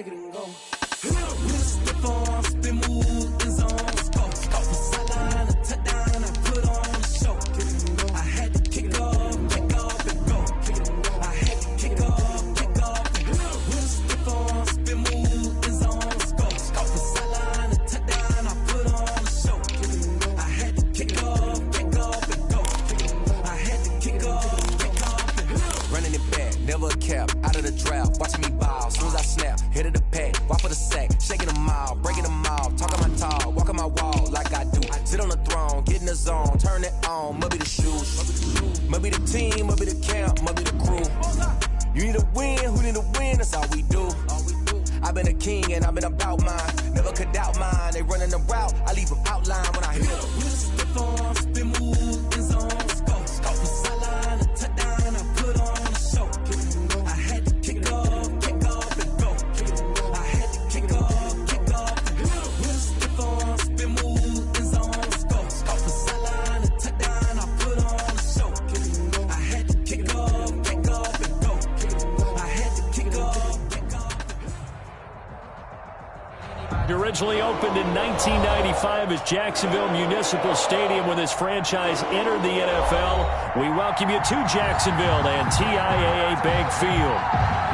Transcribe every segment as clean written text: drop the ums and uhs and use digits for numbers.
kick it and go. With the farm, spin move in zones, go. From sideline to touchdown, I put on a show. I had to kick off and go. I had to kick off and go. With the farm, spin move in zones, go. From sideline to touchdown, I put on a show. I had to kick off and go. I had to kick off and go. Running it back, never a cap, out of the draft, watching me ball. Soon as I snap, hit of the pack, walk for the sack, shaking them out, breaking them out, talking my talk, walking my wall like I do. Sit on the throne, get in the zone, turn it on, must be the shoes, must be the team, must be the camp, must be the crew. You need a win, who need a win, that's all we do. I've been a king and I've been about mine, never could doubt mine. They running the route, I leave them outline when I hit them. Stiff on, spin move in zones, go. From sideline to touchdown, I put on a show. I had to kick off and go. I had to kick off and go. Stiff on, spin move in zones, go. From sideline to touchdown, I put on a show. I had to kick off and go. I had to kick off and go. It originally opened in 1995 as Jacksonville Municipal Stadium when this franchise entered the NFL. We welcome you to Jacksonville and TIAA Bank Field.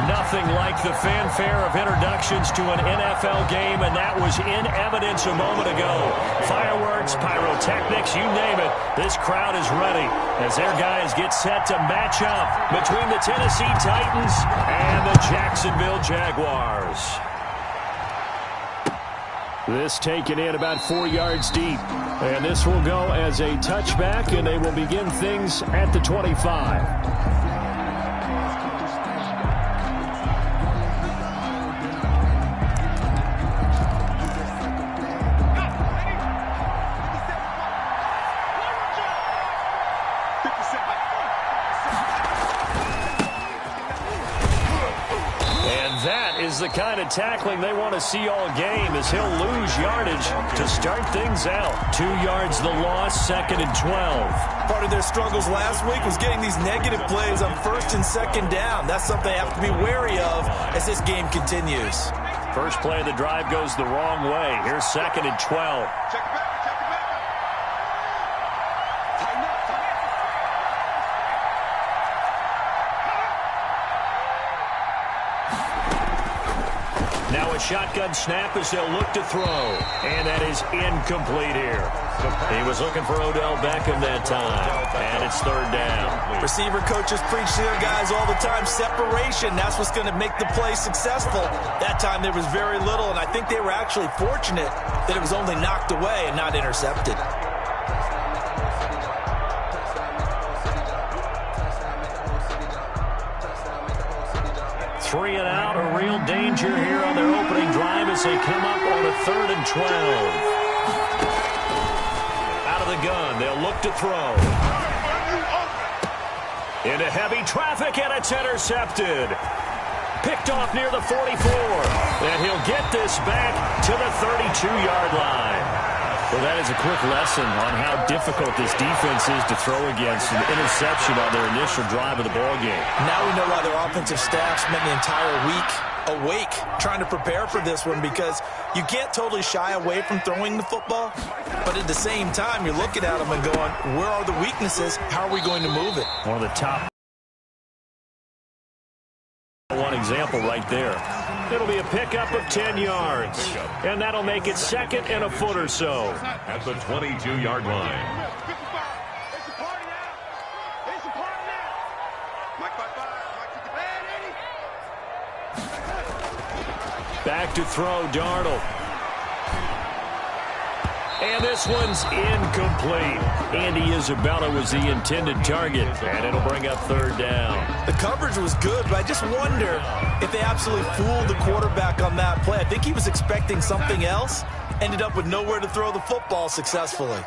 Nothing like the fanfare of introductions to an NFL game, and that was in evidence a moment ago. Fireworks, pyrotechnics, you name it. This crowd is ready as their guys get set to match up between the Tennessee Titans and the Jacksonville Jaguars. This taken in about 4 yards deep. And this will go as a touchback, and they will begin things at the 25. The kind of tackling they want to see all game as he'll lose yardage to start things out. 2 yards the loss, 2nd and 12. Part of their struggles last week was getting these negative plays on 1st and 2nd down. That's something they have to be wary of as this game continues. First play of the drive goes the wrong way. Here's 2nd and 12. Now a shotgun snap as they'll look to throw. And that is incomplete here. He was looking for Odell Beckham that time. And it's 3rd down. Receiver coaches preach to their guys all the time. Separation, that's what's going to make the play successful. That time there was very little, and I think they were actually fortunate that it was only knocked away and not intercepted. 3 and out, a real danger here on their opening drive as they come up on a 3rd and 12. Out of the gun, they'll look to throw. Into heavy traffic, and it's intercepted. Picked off near the 44. And he'll get this back to the 32-yard line. Well, that is a quick lesson on how difficult this defense is to throw against an interception on their initial drive of the ballgame. Now we know why their offensive staff spent the entire week awake trying to prepare for this one, because you can't totally shy away from throwing the football, but at the same time, you're looking at them and going, where are the weaknesses? How are we going to move it? One of the top one example right there. It'll be a pickup of 10 yards, and that'll make it 2nd and a foot or so. At the 22-yard line. Back to throw, Darnold. And this one's incomplete. Andy Isabella was the intended target, and it'll bring up 3rd down. The coverage was good, but I just wonder if they absolutely fooled the quarterback on that play. I think he was expecting something else, ended up with nowhere to throw the football successfully.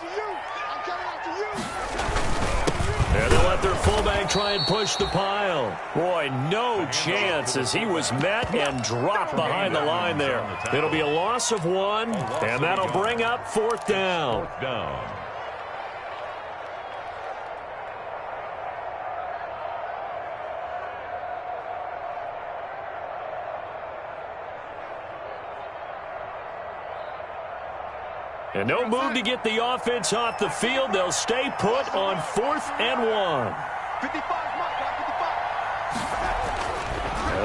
And they'll let their fullback try and push the pile. Boy, no chance as he was met and dropped behind the line there. It'll be a loss of 1, and that'll bring up 4th down. And no move to get the offense off the field. They'll stay put on 4th and 1.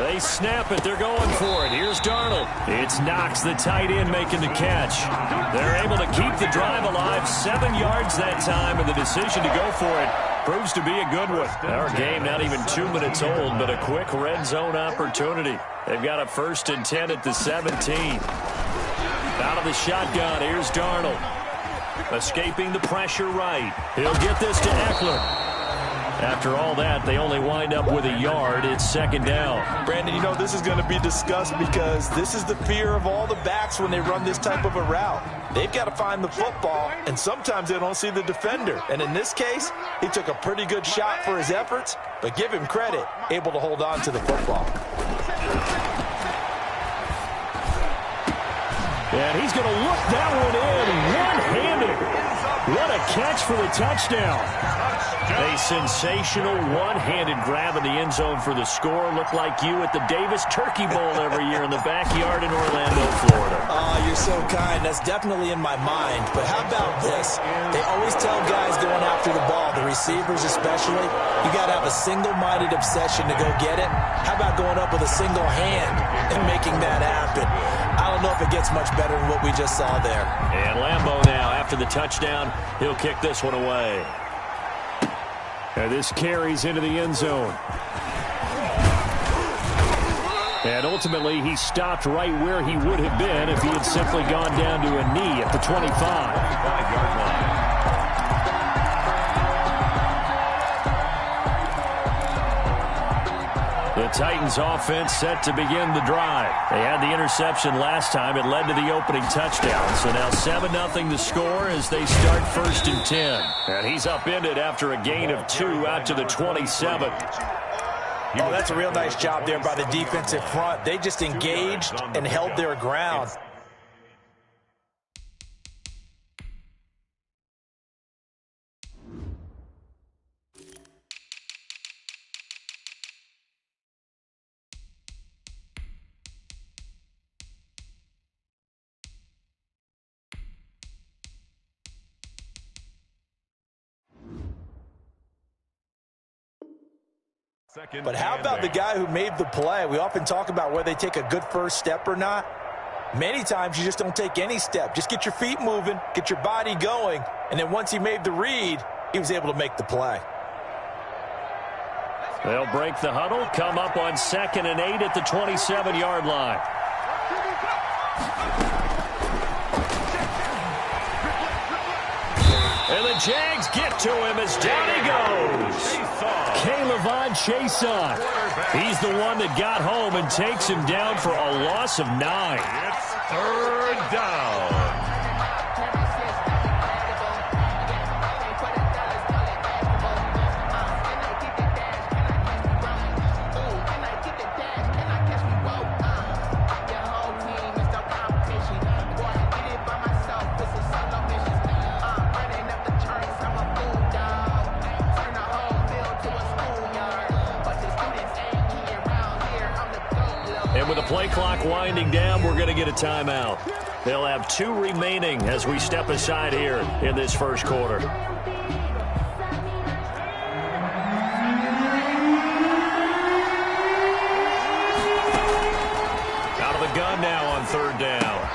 They snap it. They're going for it. Here's Darnold. It's Knox, the tight end, making the catch. They're able to keep the drive alive. 7 yards that time, and the decision to go for it proves to be a good one. Our game not even 2 minutes old, but a quick red zone opportunity. They've got a 1st and 10 at the 17. Out of the shotgun, here's Darnold. Escaping the pressure right. He'll get this to Eckler. After all that, they only wind up with a yard. It's 2nd down. Brandon, you know this is going to be discussed because this is the fear of all the backs when they run this type of a route. They've got to find the football, and sometimes they don't see the defender. And in this case, he took a pretty good shot for his efforts, but give him credit, able to hold on to the football. And he's going to look that one in one-handed. What a catch for the touchdown. A sensational one-handed grab in the end zone for the score. Looked like you at the Davis Turkey Bowl every year in the backyard in Orlando, Florida. Oh, you're so kind. That's definitely in my mind. But how about this? They always tell guys going after the ball, the receivers especially, you got to have a single-minded obsession to go get it. How about going up with a single hand and making that happen? I don't know if it gets much better than what we just saw there. And Lambeau now, after the touchdown, he'll kick this one away. And this carries into the end zone. And ultimately, he stopped right where he would have been if he had simply gone down to a knee at the 25-yard line. The Titans offense set to begin the drive. They had the interception last time. It led to the opening touchdown. So now 7-0 the score as they start 1st and 10. And he's upended after a gain of 2 out to the 27. Oh, that's a real nice job there by the defensive front. They just engaged and held their ground. But how about the guy who made the play? We often talk about whether they take a good first step or not. Many times you just don't take any step. Just get your feet moving, get your body going, and then once he made the read, he was able to make the play. They'll break the huddle, come up on 2nd and 8 at the 27-yard line. And the Jags get to him as down he goes. K'Lavon Chaisson. He's the one that got home and takes him down for a loss of 9. It's 3rd down. And with the play clock winding down, we're going to get a timeout. They'll have 2 remaining as we step aside here in this first quarter. Out of the gun now on 3rd down.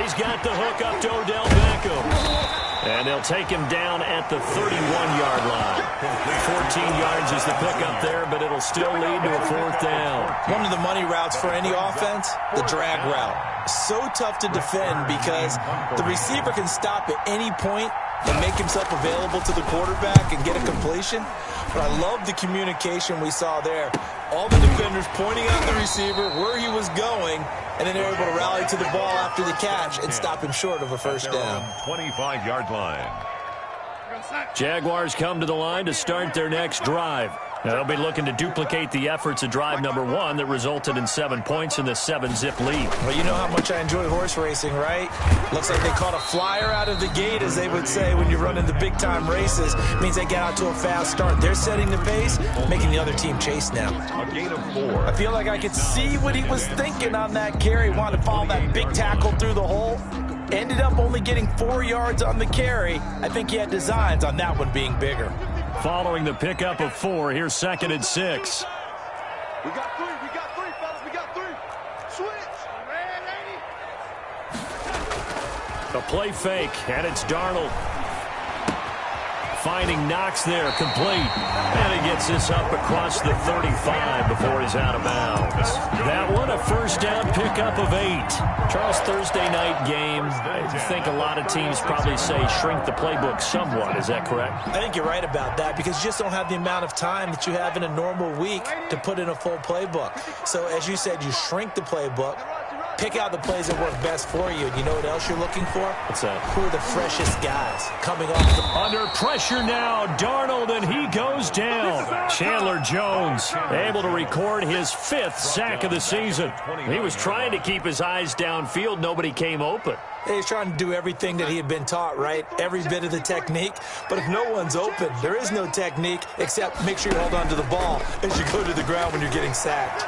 He's got the hook up to Odell Beckham. And they'll take him down at the 31-yard line. 14 yards is the pickup there, but it'll still lead to a 4th down. One of the money routes for any offense, the drag route. So tough to defend because the receiver can stop at any point and make himself available to the quarterback and get a completion. But I love the communication we saw there. All the defenders pointing out the receiver, where he was going, and then they're able to rally to the ball after the catch and stop him short of a 1st down. 25-yard line. Jaguars come to the line to start their next drive. Now, they'll be looking to duplicate the efforts of drive number 1 that resulted in 7 points in the 7-zip lead. Well, you know how much I enjoy horse racing, right? Looks like they caught a flyer out of the gate, as they would say when you're running the big-time races. It means they get out to a fast start. They're setting the pace, making the other team chase now. A gain of 4. I feel like I could see what he was thinking on that carry. Wanted to follow that big tackle through the hole. Ended up only getting 4 yards on the carry. I think he had designs on that one being bigger. Following the pickup of 4, here's 2nd and 6. We got three, fellas, we got 3. Switch. A play fake, and it's Darnold. Finding Knox there, complete. And he gets this up across the 35 before he's out of bounds. That one, a first down pickup of 8. Charles, Thursday night game, I think a lot of teams probably say shrink the playbook somewhat. Is that correct? I think you're right about that because you just don't have the amount of time that you have in a normal week to put in a full playbook. So, as you said, you shrink the playbook. Pick out the plays that work best for you. And you know what else you're looking for? What's that? Who are the freshest guys coming off the... Under pressure now, Darnold, and he goes down. Chandler Jones able to record his 5th sack of the season. He was trying to keep his eyes downfield. Nobody came open. He's trying to do everything that he had been taught, right? Every bit of the technique. But if no one's open, there is no technique except make sure you hold on to the ball as you go to the ground when you're getting sacked.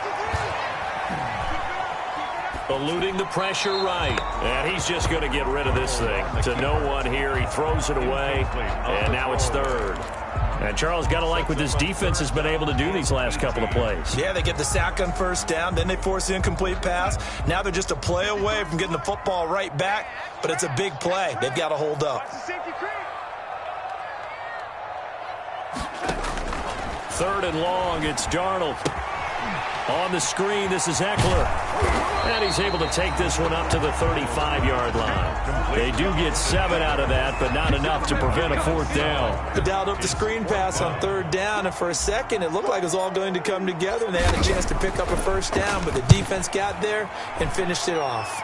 Eluding the pressure right. And he's just going to get rid of this thing. To no one here. He throws it away. And now it's 3rd. And Charles, got to like what this defense has been able to do these last couple of plays. Yeah, they get the sack on first down. Then they force the incomplete pass. Now they're just a play away from getting the football right back. But it's a big play. They've got to hold up. 3rd and long. It's Darnold. On the screen, this is Eckler. And he's able to take this one up to the 35-yard line. They do get 7 out of that, but not enough to prevent a 4th down. They dialed up the screen pass on 3rd down, and for a second, it looked like it was all going to come together, and they had a chance to pick up a first down, but the defense got there and finished it off.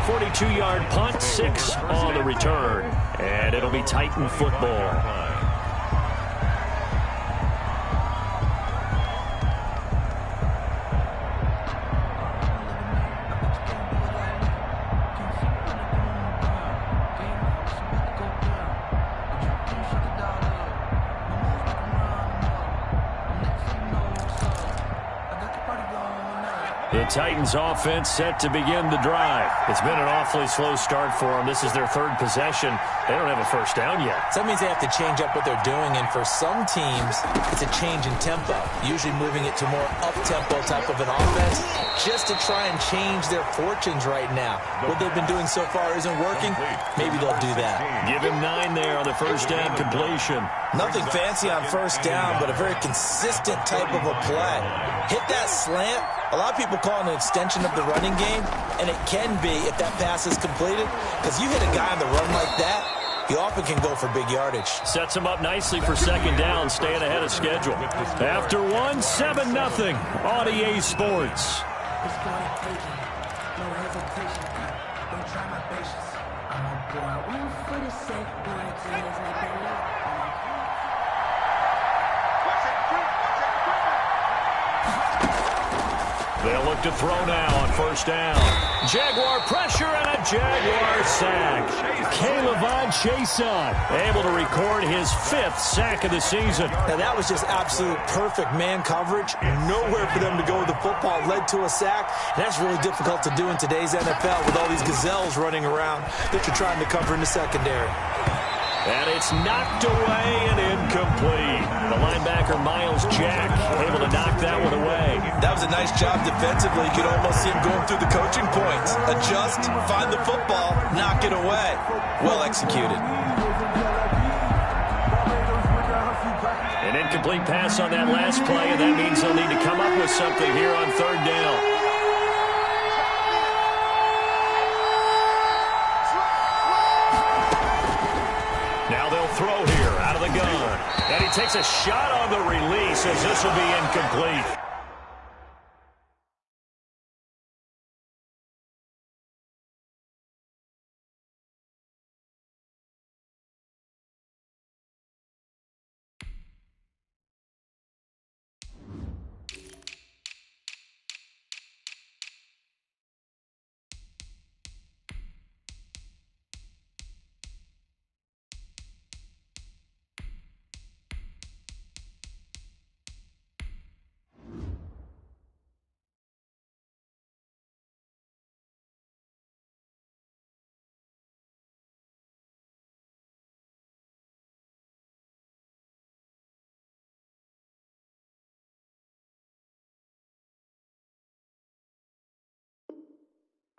.42-yard punt, 6 on the return. And it'll be Titan football. The Titans offense set to begin the drive. It's been an awfully slow start for them. This is their 3rd possession. They don't have a first down yet. So that means they have to change up what they're doing, and for some teams, it's a change in tempo, usually moving it to more up-tempo type of an offense, just to try and change their fortunes right now. What they've been doing so far isn't working. Maybe they'll do that. Give him 9 there on the first down completion. Nothing fancy on first down, but a very consistent type of a play. Hit that slant. A lot of people call it an extension of the running game, and it can be if that pass is completed, because you hit a guy on the run like that, he often can go for big yardage. Sets him up nicely for 2nd down, staying ahead of schedule. After 1, 7-0 on EA Sports. They'll look to throw now on first down. Jaguar pressure and a Jaguar sack. K'Lavon Chaisson able to record his 5th sack of the season. Now that was just absolute perfect man coverage. Nowhere for them to go with the football. Led to a sack. And that's really difficult to do in today's NFL with all these gazelles running around that you're trying to cover in the secondary. And it's knocked away and incomplete. The linebacker, Miles Jack, able to knock that one away. That was a nice job defensively. You could almost see him going through the coaching points. Adjust, find the football, knock it away. Well executed. An incomplete pass on that last play, and that means they'll need to come up with something here on 3rd down. Throw here out of the gun. And he takes a shot on the release as this will be incomplete.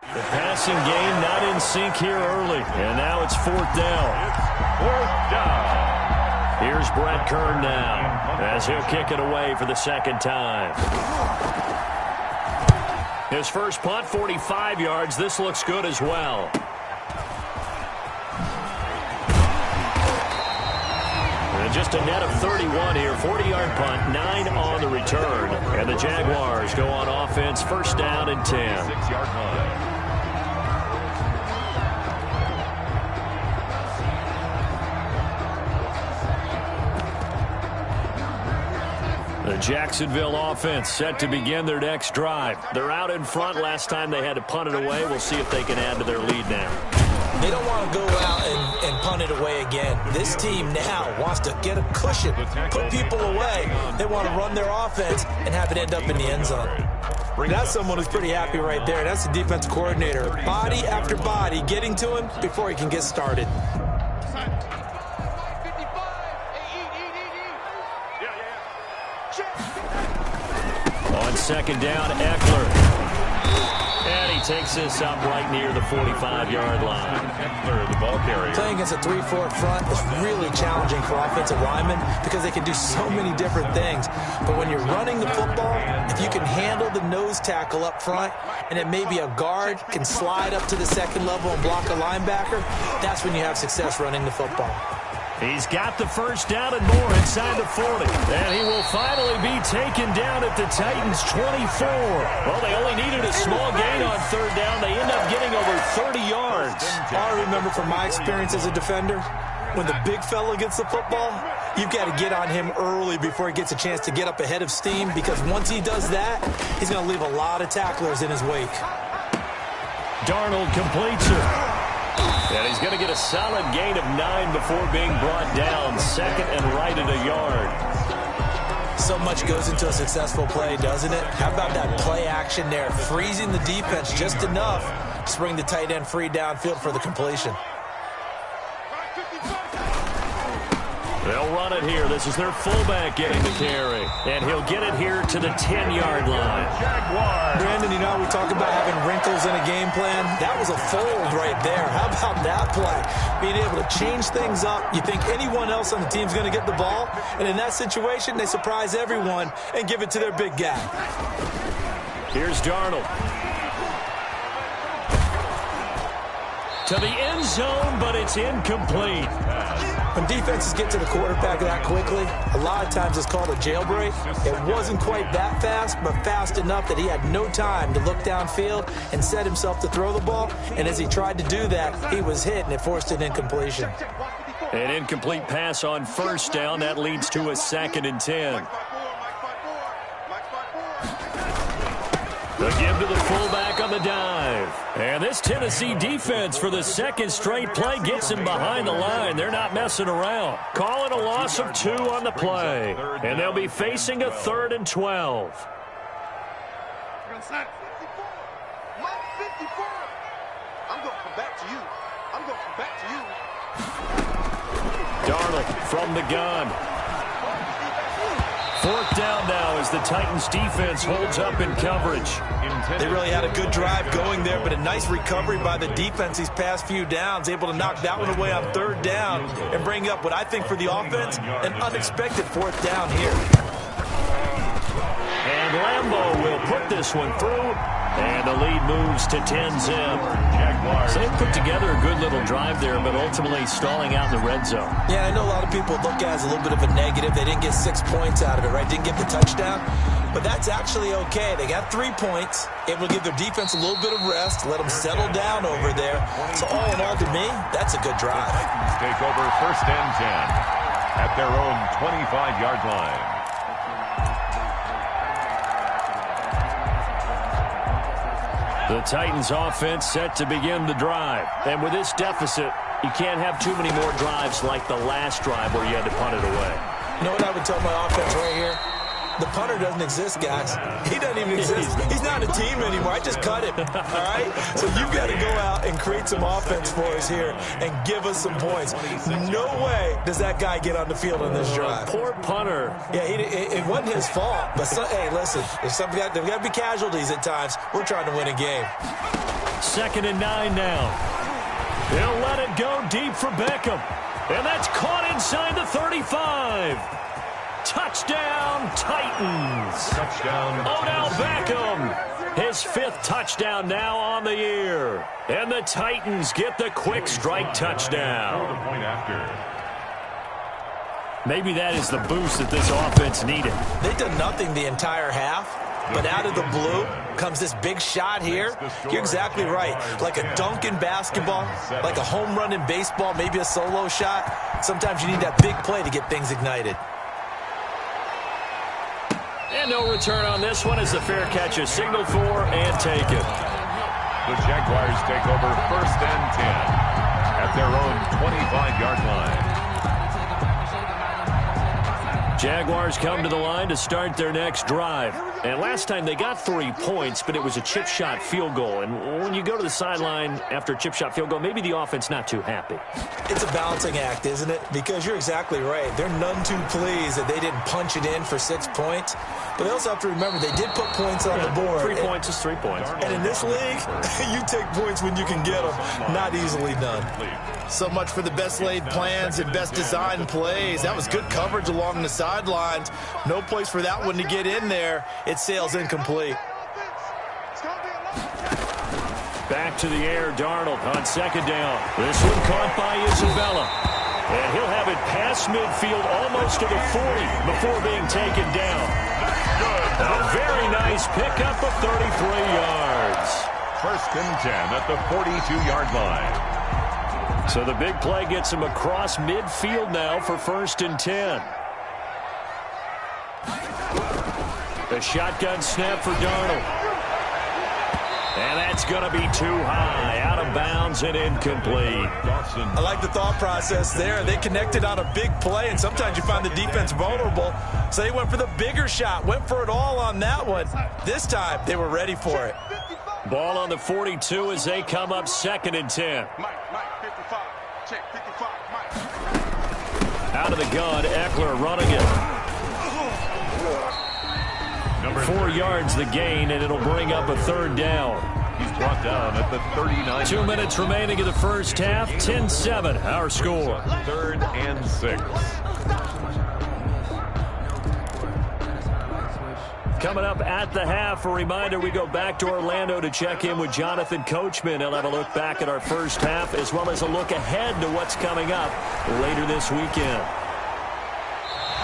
The passing game not in sync here early, and now it's 4th down. It's 4th down. Here's Brett Kern now, as he'll kick it away for the 2nd time. His first punt, 45 yards. This looks good as well. And just a net of 31 here. 40-yard punt, 9 on the return. And the Jaguars go on offense, 1st down and 10. 6-yard line. The Jacksonville offense set to begin their next drive. They're out in front. Last time they had to punt it away. We'll see if they can add to their lead now. They don't want to go out and punt it away again. This team now wants to get a cushion, put people away. They want to run their offense and have it end up in the end zone. That's someone who's pretty happy right there. That's the defense coordinator. Body after body getting to him before he can get started. On 2nd down, Eckler. And he takes this up right near the 45-yard line. Eckler, the ball carrier. Playing against a 3-4 front is really challenging for offensive linemen because they can do so many different things. But when you're running the football, if you can handle the nose tackle up front and then maybe a guard can slide up to the 2nd level and block a linebacker, that's when you have success running the football. He's got the 1st down and more inside the 40. And he will finally be taken down at the Titans' 24. Well, they only needed a small gain on 3rd down. They end up getting over 30 yards. I remember from my experience as a defender, when the big fella gets the football, you've got to get on him early before he gets a chance to get up ahead of steam, because once he does that, he's going to leave a lot of tacklers in his wake. Darnold completes it. And he's going to get a solid gain of 9 before being brought down. 2nd and right at a yard. So much goes into a successful play, doesn't it? How about that play action there? Freezing the defense just enough to bring the tight end free downfield for the completion. They'll run it here. This is their fullback getting the carry. And he'll get it here to the 10-yard line. Jaguars. Brandon, you know, we talk about having wrinkles in a game plan. That was a fold right there. How about that play? Being able to change things up. You think anyone else on the team's going to get the ball, and in that situation, they surprise everyone and give it to their big guy. Here's Darnold. To the end zone, but it's incomplete. When defenses get to the quarterback that quickly, a lot of times it's called a jailbreak. It wasn't quite that fast, but fast enough that he had no time to look downfield and set himself to throw the ball. And as he tried to do that, he was hit, and it forced an incompletion. An incomplete pass on 1st down. That leads to a 2nd and 10. The give to the fullback on the dive. And this Tennessee defense for the 2nd straight play gets him behind the line. They're not messing around. Calling a loss of 2 on the play. And they'll be facing a 3rd and 12. I'm going to come back to you. I'm going to come back to you. Darnold from the gun. 4th down now as the Titans defense holds up in coverage. They really had a good drive going there, but a nice recovery by the defense these past few downs, able to knock that one away on 3rd down and bring up what I think for the offense, an unexpected 4th down here. And Lambeau will put this one through, and the lead moves to 10-zip. So they put together a good little drive there, but ultimately stalling out in the red zone. Yeah, I know a lot of people look at it as a little bit of a negative. They didn't get 6 points out of it, right? Didn't get the touchdown. But that's actually okay. They got 3 points, able to give their defense a little bit of rest, let them settle down over there. So all in all, to me, that's a good drive. Titans take over 1st and 10 at their own 25-yard line. The Titans offense set to begin the drive. And with this deficit, you can't have too many more drives like the last drive where you had to punt it away. You know what I would tell my offense right here? The punter doesn't exist, guys. He doesn't even exist. He's not a team anymore. I just cut him, all right? So you've got to go out and create some offense for us here and give us some points. No way does that guy get on the field on this drive. Poor punter. Yeah, it wasn't his fault. But, hey, listen, there's got to be casualties at times. We're trying to win a game. 2nd and 9 now. He'll let it go deep for Beckham. And that's caught inside the 35. Touchdown, Titans. Touchdown. Odell Beckham. His 5th touchdown now on the year. And the Titans get the quick strike touchdown. The point after. Maybe that is the boost that this offense needed. They did nothing the entire half, but out of the blue comes this big shot here. You're exactly right. Like a dunk in basketball, like a home run in baseball, maybe a solo shot. Sometimes you need that big play to get things ignited. And no return on this one as the fair catch is signaled for and taken. The Jaguars take over 1st and 10 at their own 25-yard line. Jaguars come to the line to start their next drive. And last time they got 3 points, but it was a chip shot field goal. And when you go to the sideline after a chip shot field goal, maybe the offense not too happy. It's a balancing act, isn't it? Because you're exactly right. They're none too pleased that they didn't punch it in for 6 points. But they also have to remember they did put points on the board. 3 points is 3 points. And in this league, you take points when you can get them. Not easily done. So much for the best laid plans and best designed plays. That was good coverage along the sidelines. No place for that one to get in there. It sails incomplete. Back to the air, Darnold on 2nd down. This one caught by Isabella. And he'll have it past midfield almost to the 40 before being taken down. A very nice pickup of 33 yards. 1st and 10 at the 42-yard line. So the big play gets him across midfield now for 1st and 10. The shotgun snap for Darnold. And that's going to be too high, out of bounds and incomplete. I like the thought process there. They connected on a big play, and sometimes you find the defense vulnerable. So they went for the bigger shot, went for it all on that one. This time, they were ready for it. Ball on the 42 as they come up 2nd and 10. Mike, 55. Check, 55, Mike. Out of the gun, Eckler running it. 4 yards the gain, and it'll bring up a 3rd down. He's brought down at the 39. 2 minutes remaining in the first half. 10-7, our score. 3rd and 6. Coming up at the half, a reminder, we go back to Orlando to check in with Jonathan Coachman. He'll have a look back at our first half as well as a look ahead to what's coming up later this weekend.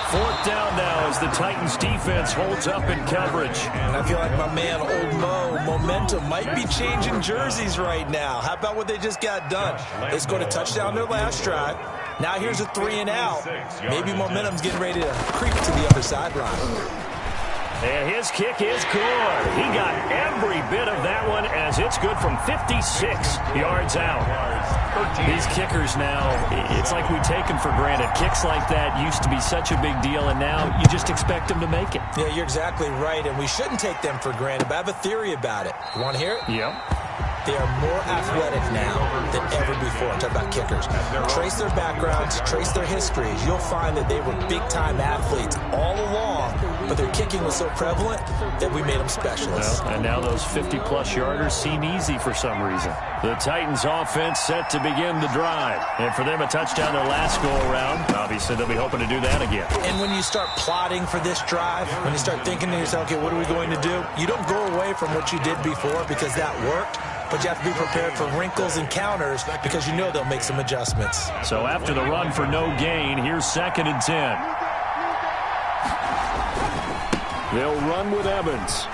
4th down now as the Titans defense holds up in coverage. And I feel like my man, Old Mo, momentum might be changing jerseys right now. How about what they just got done? They scored a touchdown their last drive. Now here's a 3 and out. Maybe momentum's getting ready to creep to the other sideline. And his kick is good. He got every bit of that one as it's good from 56 yards out. These kickers now, it's like we take them for granted. Kicks like that used to be such a big deal, and now you just expect them to make it. Yeah, you're exactly right, and we shouldn't take them for granted, but I have a theory about it. You want to hear it? Yep. They are more athletic now than ever before. I'm talking about kickers. Trace their backgrounds, trace their histories. You'll find that they were big-time athletes all along, but their kicking was so prevalent that we made them specialists. Well, and now those 50-plus yarders seem easy for some reason. The Titans offense set to begin the drive. And for them, a touchdown their last go-around. Obviously, they'll be hoping to do that again. And when you start plotting for this drive, when you start thinking to yourself, okay, what are we going to do? You don't go away from what you did before because that worked. But you have to be prepared for wrinkles and counters because you know they'll make some adjustments. So after the run for no gain, here's 2nd and 10. They'll run with Evans.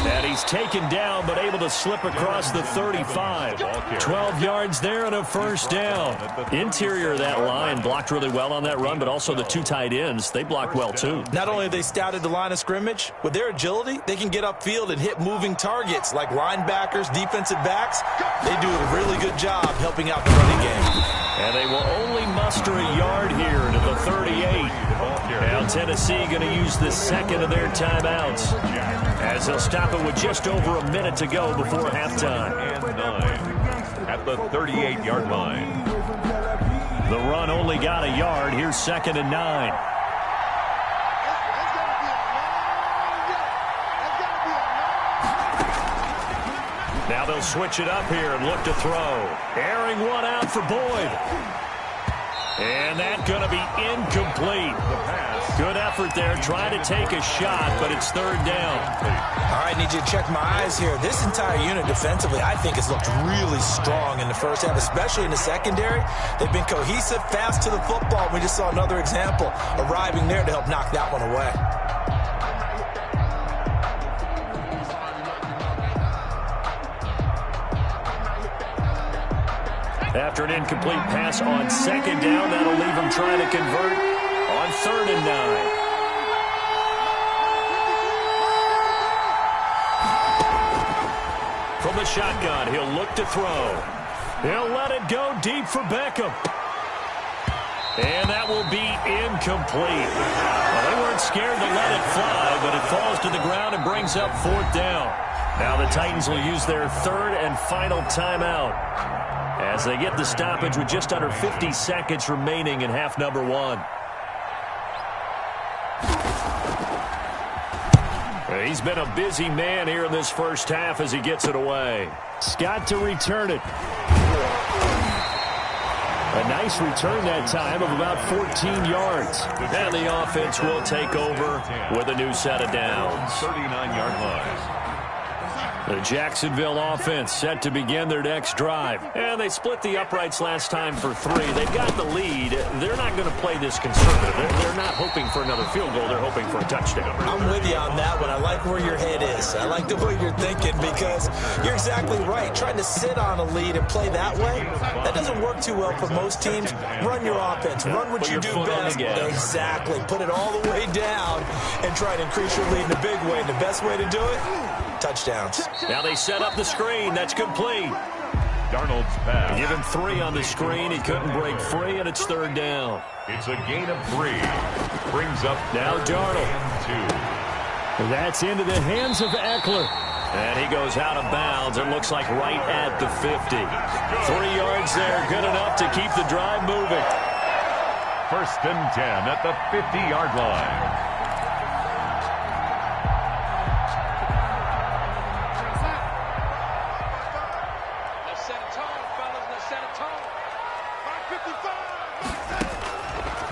And he's taken down, but able to slip across the 35. 12 yards there and a 1st down. Interior of that line blocked really well on that run, but also the 2 tight ends, they blocked well too. Not only have they scouted the line of scrimmage, with their agility, they can get upfield and hit moving targets like linebackers, defensive backs. They do a really good job helping out the running game. And they will only muster a yard here to the 38. Now Tennessee going to use the 2nd of their timeouts as they'll stop it with just over a minute to go before halftime. And 9 at the 38-yard line. The run only got a yard. Here's 2nd and 9. Now they'll switch it up here and look to throw. Airing one out for Boyd. And that's going to be incomplete. Good effort there, trying to take a shot, but it's third down. All right, need you to check my eyes here. This entire unit defensively, I think, has looked really strong in the first half, especially in the secondary. They've been cohesive, fast to the football. We just saw another example arriving there to help knock that one away. After an incomplete pass on second down, that'll leave him trying to convert on 3rd and 9. From the shotgun, he'll look to throw. He'll let it go deep for Beckham. And that will be incomplete. Well, they weren't scared to let it fly, but it falls to the ground and brings up 4th down. Now the Titans will use their 3rd and final timeout as they get the stoppage with just under 50 seconds remaining in half number 1. He's been a busy man here in this first half as he gets it away. Scott to return it. A nice return that time of about 14 yards. And the offense will take over with a new set of downs. 39-yard line. The Jacksonville offense set to begin their next drive. And they split the uprights last time for 3. They've got the lead. They're not going to play this conservative. They're not hoping for another field goal. They're hoping for a touchdown. I'm with you on that one. I like where your head is. I like the way you're thinking because you're exactly right. Trying to sit on a lead and play that way, that doesn't work too well for most teams. Run your offense. Run what you do best. Exactly. Put it all the way down and try to increase your lead in a big way. And the best way to do it? Touchdowns. Now they set up the screen. That's complete. Darnold's pass. Give him 3 on the screen. He couldn't break free, and it's 3rd down. It's a gain of 3. Brings up now Darnold. 2. That's into the hands of Eckler. And he goes out of bounds. It looks like right at the 50. 3 yards there. Good enough to keep the drive moving. 1st and 10 at the 50-yard line.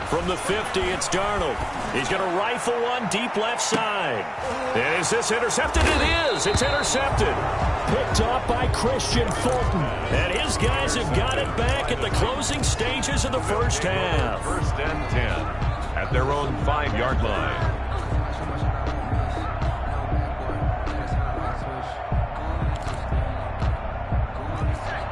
From the 50, it's Darnold. He's going to rifle one deep left side. And is this intercepted? It is. It's intercepted. Picked off by Christian Fulton. And his guys have got it back at the closing stages of the first half. 1st and 10 at their own 5-yard line.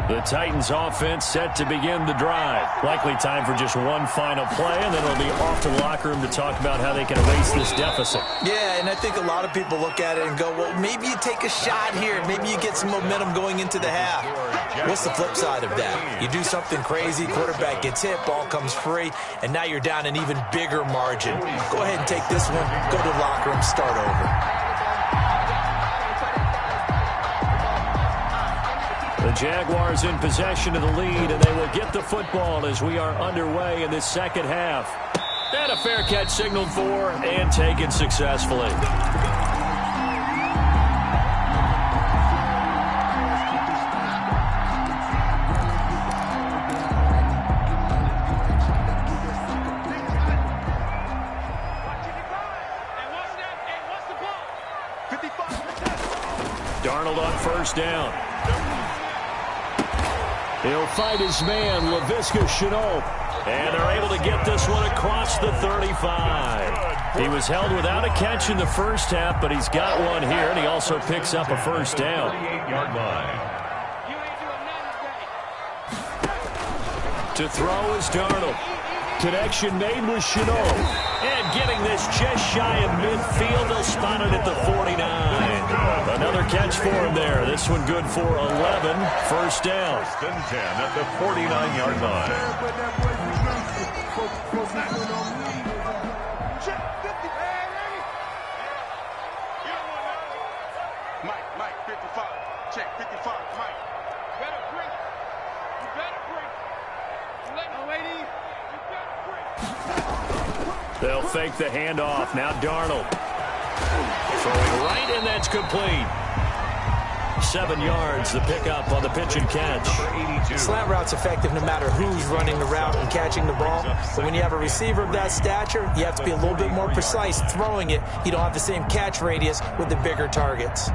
The Titans offense set to begin the drive. Likely time for just one final play, and then it'll be off to the locker room to talk about how they can erase this deficit. Yeah, and I think a lot of people look at it and go, well, maybe you take a shot here. Maybe you get some momentum going into the half. What's the flip side of that? You do something crazy, quarterback gets hit, ball comes free, and now you're down an even bigger margin. Go ahead and take this one, go to the locker room, start over. The Jaguars in possession of the lead, and they will get the football as we are underway in this second half. And a fair catch signaled for and taken successfully. Darnold on 1st down. He'll fight his man, Laviska Shenault. And they're able to get this one across the 35. He was held without a catch in the first half, but he's got one here, and he also picks up a 1st down. 38-yard line. To throw is Darnold. Connection made with Shenault. And getting this just shy of midfield, they'll spot it at the 49. Another catch for him there. This one good for 11. 1st down. 1st and 10 at the 49-yard line. Mike, 55. Check, 55, Mike. Better break. You better break. Lady, you better break. They'll fake the handoff. Now Darnold. Throwing right, and that's complete. 7 yards, the pickup on the pitch and catch. Slant route's effective no matter who's running the route and catching the ball. But when you have a receiver of that stature, you have to be a little bit more precise throwing it. You don't have the same catch radius with the bigger targets.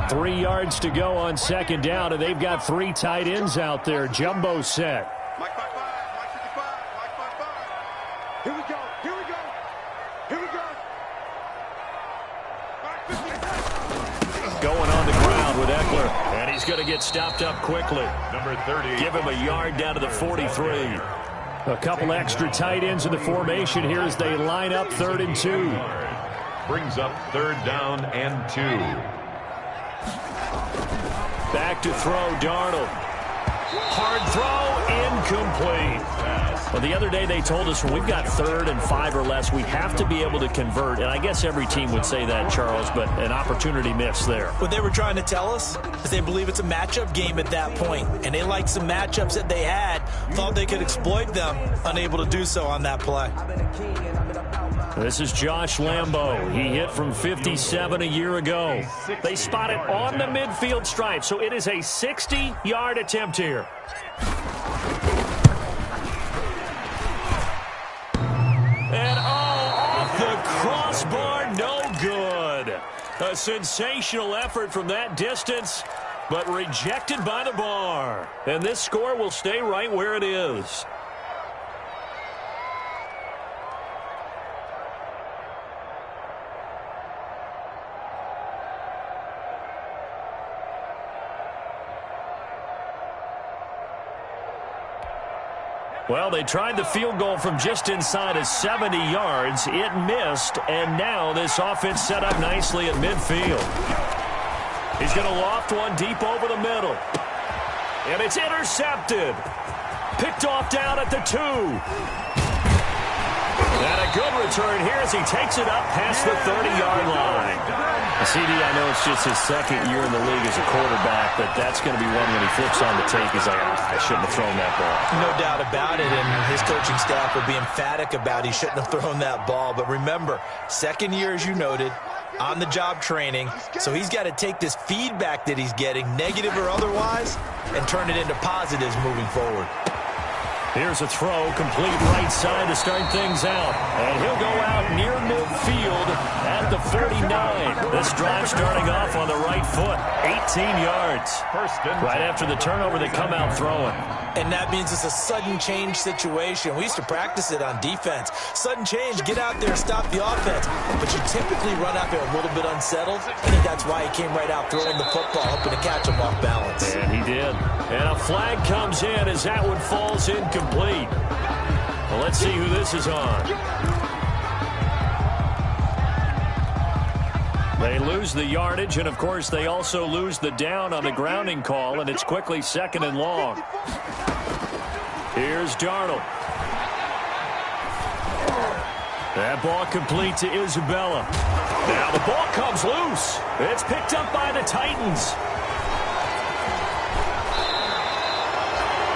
3 yards to go on second down, and they've got 3 tight ends out there. Jumbo set. Mike 5-5, Mike 55, Mike 5-5. Here we go, here we go, here we go. Going on the ground with Eckler, and he's going to get stopped up quickly. Number 30. Give him a yard down to the 43. A couple extra tight ends in the formation here as they line up 3rd and 2. Brings up 3rd down and 2. Back to throw, Darnold. Hard throw, incomplete. Well, the other day they told us when we've got 3rd and 5 or less, we have to be able to convert. And I guess every team would say that, Charles, but an opportunity missed there. What they were trying to tell us is they believe it's a matchup game at that point. And they liked some matchups that they had, thought they could exploit them, unable to do so on that play. This is Josh Lambo. He hit from 57 a year ago. They spot it on the midfield stripe, so it is a 60-yard attempt here. And off the crossbar, no good. A sensational effort from that distance, but rejected by the bar. And this score will stay right where it is. Well, they tried the field goal from just inside of 70 yards. It missed, and now this offense set up nicely at midfield. He's going to loft one deep over the middle. And it's intercepted. Picked off down at the 2. And a good return here as he takes it up past the 30-yard line. CD, I know it's just his 2nd year in the league as a quarterback, but that's going to be one when he flips on the tape. He's like, I shouldn't have thrown that ball. No doubt about it, and his coaching staff will be emphatic about he shouldn't have thrown that ball. But remember, 2nd year, as you noted, on-the-job training, so he's got to take this feedback that he's getting, negative or otherwise, and turn it into positives moving forward. Here's a throw, complete right side to start things out. And he'll go out near midfield at the 49. This drive starting off on the right foot, 18 yards. Right after the turnover, they come out throwing. And that means it's a sudden change situation. We used to practice it on defense. Sudden change, get out there, stop the offense. But you typically run out there a little bit unsettled. I think that's why he came right out throwing the football, hoping to catch him off balance. And he did. And a flag comes in as that one falls incomplete. Well, let's see who this is on. They lose the yardage, and, of course, they also lose the down on the grounding call, and it's quickly 2nd and long. Here's Darnold. That ball complete to Isabella. Now the ball comes loose. It's picked up by the Titans.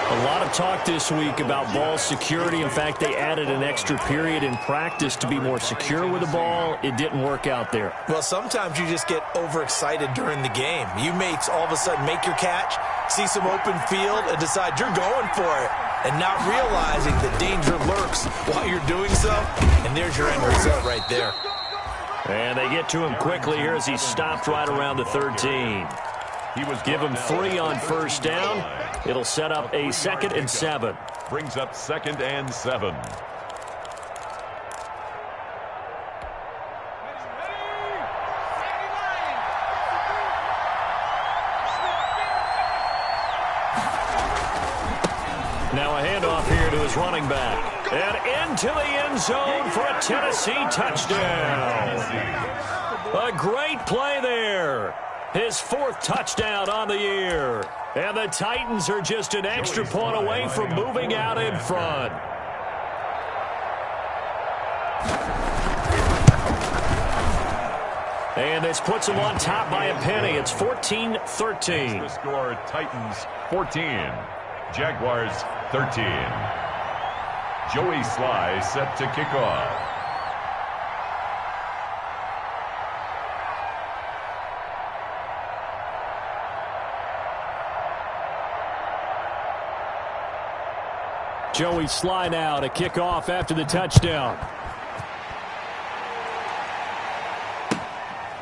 A lot of talk this week about ball security. In fact, they added an extra period in practice to be more secure with the ball. It didn't work out there. Well, sometimes you just get overexcited during the game. You may all of a sudden make your catch, see some open field, and decide you're going for it, and not realizing the danger lurks while you're doing so. And there's your end result right there. And they get to him quickly here as he stopped right around the 13. Give him 3 on first down. It'll set up a 2nd and 7. Brings up 2nd and 7. Now a handoff here to his running back. And into the end zone for a Tennessee touchdown. A great play there. His 4th touchdown on the year. And the Titans are just an extra point away from moving out in front. And this puts them on top by a penny. It's 14-13. The score, Titans 14, Jaguars 13. Joey Sly set to kick off. Joey Sly now to kick off after the touchdown.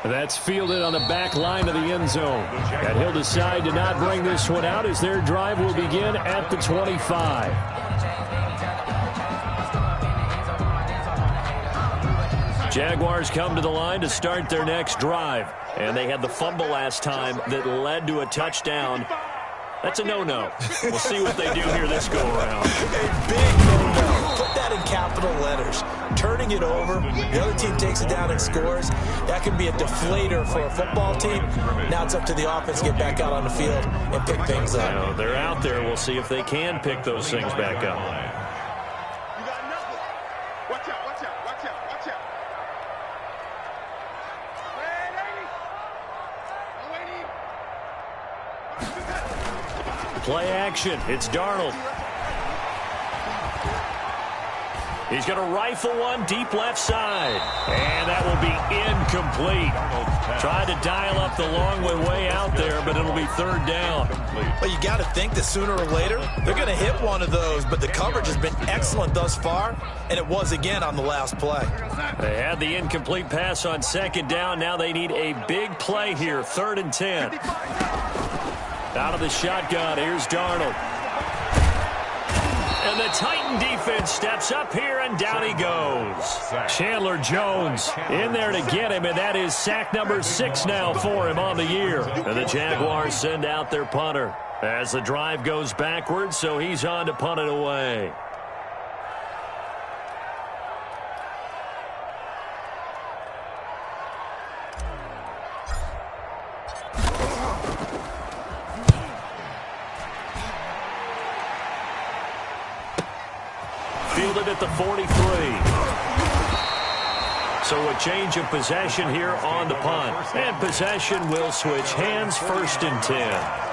That's fielded on the back line of the end zone. And he'll decide to not bring this one out as their drive will begin at the 25. Jaguars come to the line to start their next drive. And they had the fumble last time that led to a touchdown. That's a no-no. We'll see what they do here this go-around. A big no-no. Put that in capital letters. Turning it over, the other team takes it down and scores. That can be a deflator for a football team. Now it's up to the offense to get back out on the field and pick things up. Now, they're out there. We'll see if they can pick those things back up. You got nothing. Watch out, watch out, watch out, watch out. Play action. It's Darnold. He's going to rifle one deep left side. And that will be incomplete. Tried to dial up the long way out there, but it'll be third down. Well, you got to think that sooner or later, they're going to hit one of those, but the coverage has been excellent thus far, and it was again on the last play. They had the incomplete pass on second down. Now they need a big play here, 3rd and 10. Out of the shotgun, here's Darnold. And the Titan defense steps up here, and down he goes. Chandler Jones in there to get him, and that is sack number 6 now for him on the year. And the Jaguars send out their punter as the drive goes backwards, so he's on to punt it away. Fielded at the 43. So a change of possession here on the punt. And possession will switch hands, 1st and 10.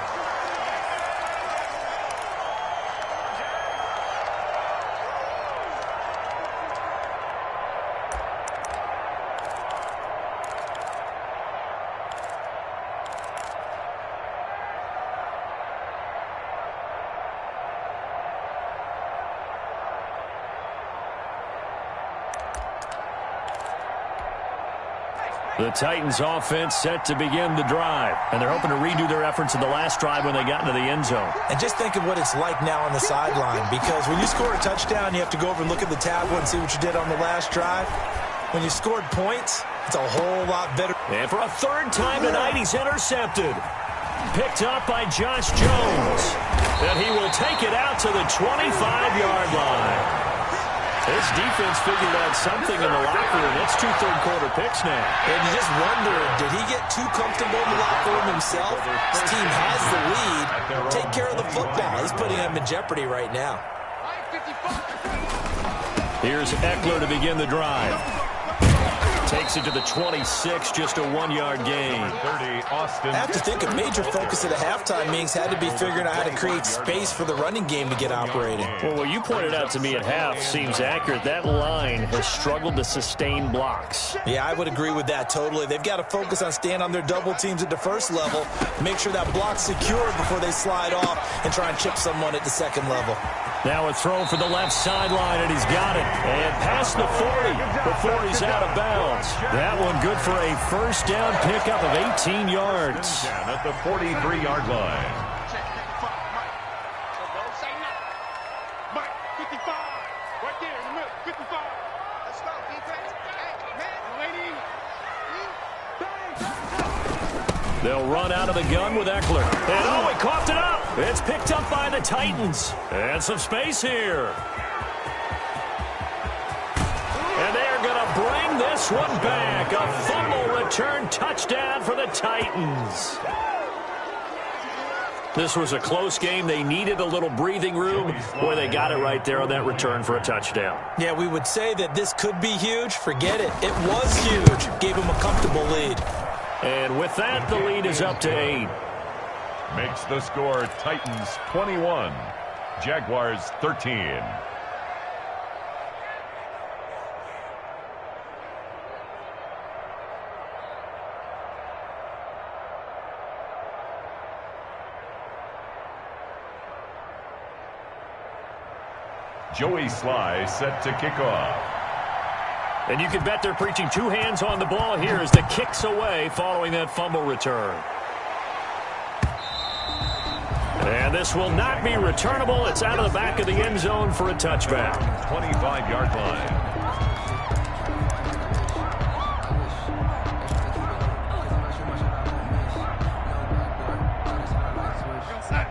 The Titans offense set to begin the drive. And they're hoping to redo their efforts in the last drive when they got into the end zone. And just think of what it's like now on the sideline, because when you score a touchdown, you have to go over and look at the tablet and see what you did on the last drive. When you scored points, it's a whole lot better. And for a 3rd time tonight, he's intercepted. Picked up by Josh Jones. And he will take it out to the 25-yard line. This defense figured out something in the locker room. It's 2 third-quarter picks now. And you just wonder, did he get too comfortable in the locker room himself? His team has the lead. Take care of the football. He's putting them in jeopardy right now. Here's Eckler to begin the drive. Takes it to the 26, just a 1-yard gain. 30, Austin. I have to think a major focus of the halftime meetings had to be figuring out how to create space for the running game to get operating. Well, what you pointed out to me at half seems accurate. That line has struggled to sustain blocks. Yeah, I would agree with that totally. They've got to focus on staying on their double teams at the first level, make sure that block's secure before they slide off and try and chip someone at the second level. Now a throw for the left sideline, and he's got it. And past the 40 before he's out of bounds. That one good for a 1st down pickup of 18 yards. Down at the 43-yard line. Mike, 55. Right there in the middle, 55. Let's go, defense. Hey, lady. They'll run out of the gun with Eckler. And oh, he coughed it up. It's picked up by the Titans. And some space here. And they're going to bring this one back. A fumble return touchdown for the Titans. This was a close game. They needed a little breathing room. Boy, they got it right there on that return for a touchdown. Yeah, we would say that this could be huge. Forget it. It was huge. Gave them a comfortable lead. And with that, the lead is up to 8. Makes the score Titans 21, Jaguars 13. Joey Sly set to kick off. And you can bet they're preaching two hands on the ball here as the kick's away following that fumble return. And this will not be returnable. It's out of the back of the end zone for a touchback. 25-yard line.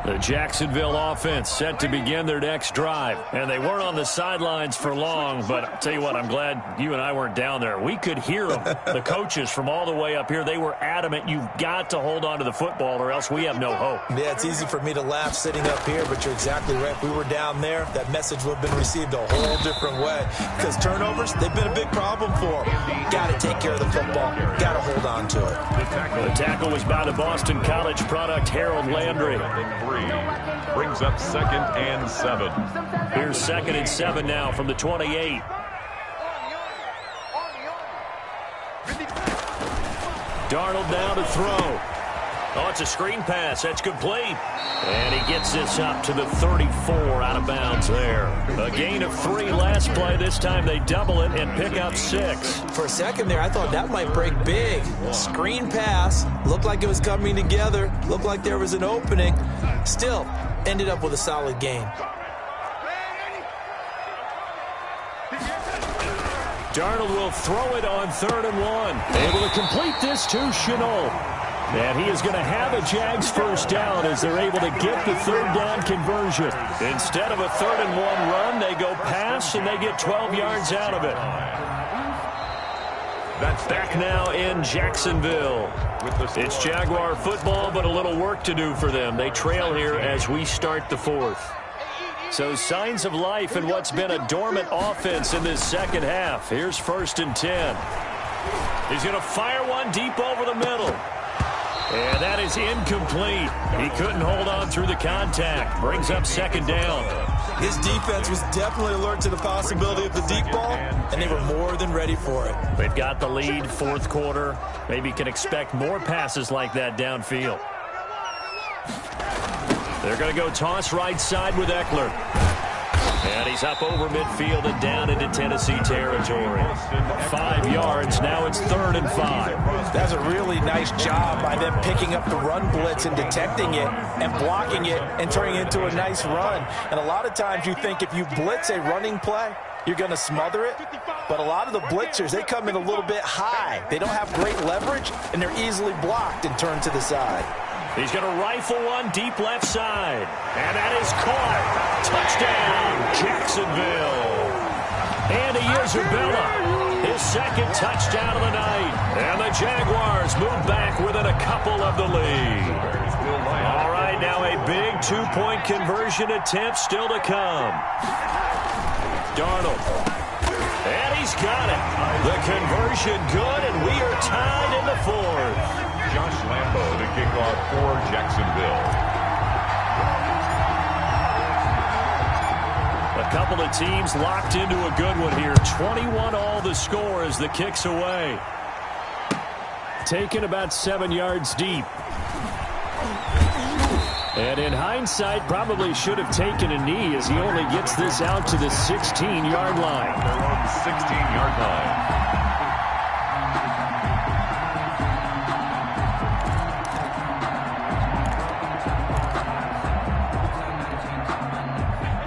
The Jacksonville offense set to begin their next drive. And they weren't on the sidelines for long, but I'll tell you what, I'm glad you and I weren't down there. We could hear them, the coaches from all the way up here. They were adamant, you've got to hold on to the football or else we have no hope. Yeah, it's easy for me to laugh sitting up here, but you're exactly right. If we were down there, that message would have been received a whole different way. Because turnovers, they've been a big problem for them. Got to take care of the football. Got to hold on to it. The tackle was by the Boston College product, Harold Landry. Brings up 2nd and 7. Here's 2nd and 7 now from the 28. Darnold now to throw. Oh, it's a screen pass. That's complete. And he gets this up to the 34 out of bounds there. A gain of 3 last play. This time they double it and pick up 6. For a second there, I thought that might break big. Screen pass. Looked like it was coming together. Looked like there was an opening. Still, ended up with a solid gain. Darnold will throw it on 3rd and 1. Able to complete this to Shenault. And he is going to have a Jags first down as they're able to get the 3rd down conversion. Instead of a 3rd and 1 run, they go pass and they get 12 yards out of it. That's back now in Jacksonville. It's Jaguar football, but a little work to do for them. They trail here as we start the 4th. So signs of life in what's been a dormant offense in this second half. Here's 1st and 10. He's going to fire one deep over the middle. And that is incomplete. He couldn't hold on through the contact. Brings up 2nd down. His defense was definitely alert to the possibility of the deep ball, and they were more than ready for it. They've got the lead, 4th quarter. Maybe can expect more passes like that downfield. They're going to go toss right side with Eckler. And he's up over midfield and down into Tennessee territory. 5 yards. Now it's 3rd and 5. That's a really nice job by them picking up the run blitz and detecting it and blocking it and turning it into a nice run. And a lot of times you think if you blitz a running play, you're going to smother it. But a lot of the blitzers, they come in a little bit high. They don't have great leverage, and they're easily blocked and turned to the side. He's going to rifle one deep left side. And that is caught. Touchdown, Jacksonville. Andy Isabella, his 2nd touchdown of the night. And the Jaguars move back within a couple of the lead. All right, now a big 2-point conversion attempt still to come. Darnold. And he's got it. The conversion good, and we are tied in the 4th. Josh Lambo to kick off for Jacksonville. A couple of teams locked into a good one here. 21 all the score as the kick's away. Taken about 7 yards deep. And in hindsight, probably should have taken a knee as he only gets this out to the 16-yard line. Their own 16-yard line.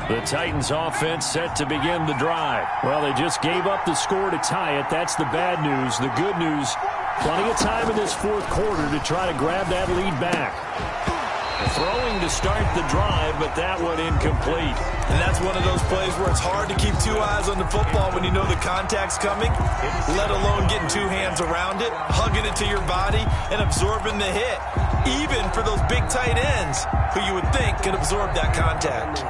The Titans offense set to begin the drive. Well, they just gave up the score to tie it. That's the bad news. The good news, plenty of time in this 4th quarter to try to grab that lead back. Throwing to start the drive, but that one incomplete. And that's one of those plays where it's hard to keep 2 eyes on the football when you know the contact's coming, let alone getting 2 hands around it, hugging it to your body, and absorbing the hit. Even for those big tight ends who you would think can absorb that contact.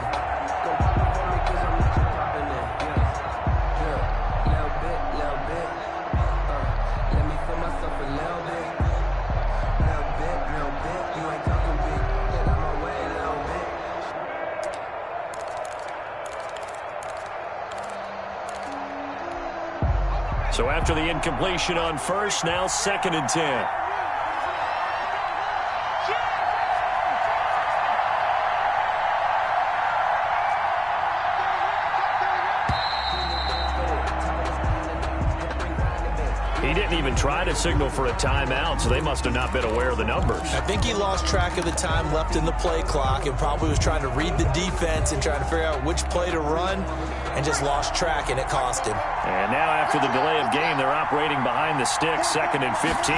So after the incompletion on 1st, now 2nd and 10. even try to signal for a timeout, so they must have not been aware of the numbers. I think he lost track of the time left in the play clock and probably was trying to read the defense and trying to figure out which play to run and just lost track, and it cost him. And now after the delay of game, they're operating behind the sticks, 2nd and 15.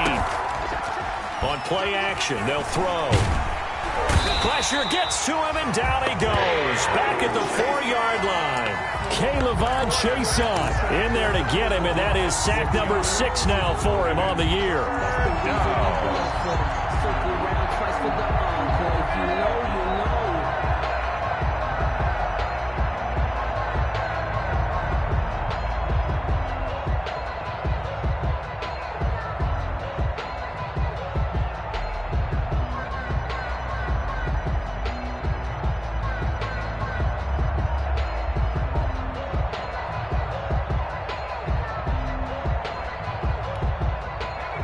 On play action, they'll throw. Pressure gets to him, and down he goes. Back at the 4-yard line. K'Lavon Chaisson in there to get him, and that is sack number 6 now for him on the year.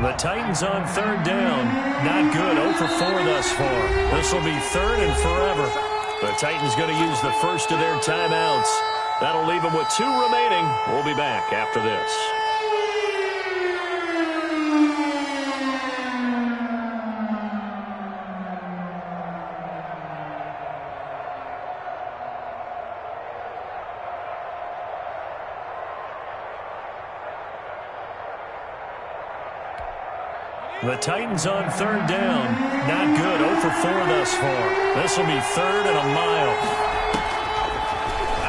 The Titans on 3rd down. Not good. 0 for 4 thus far. This will be 3rd and forever. The Titans going to use the first of their timeouts. That'll leave them with 2 remaining. We'll be back after this. The Titans on 3rd down. Not good. 0 for 4 thus far. This will be 3rd and a mile.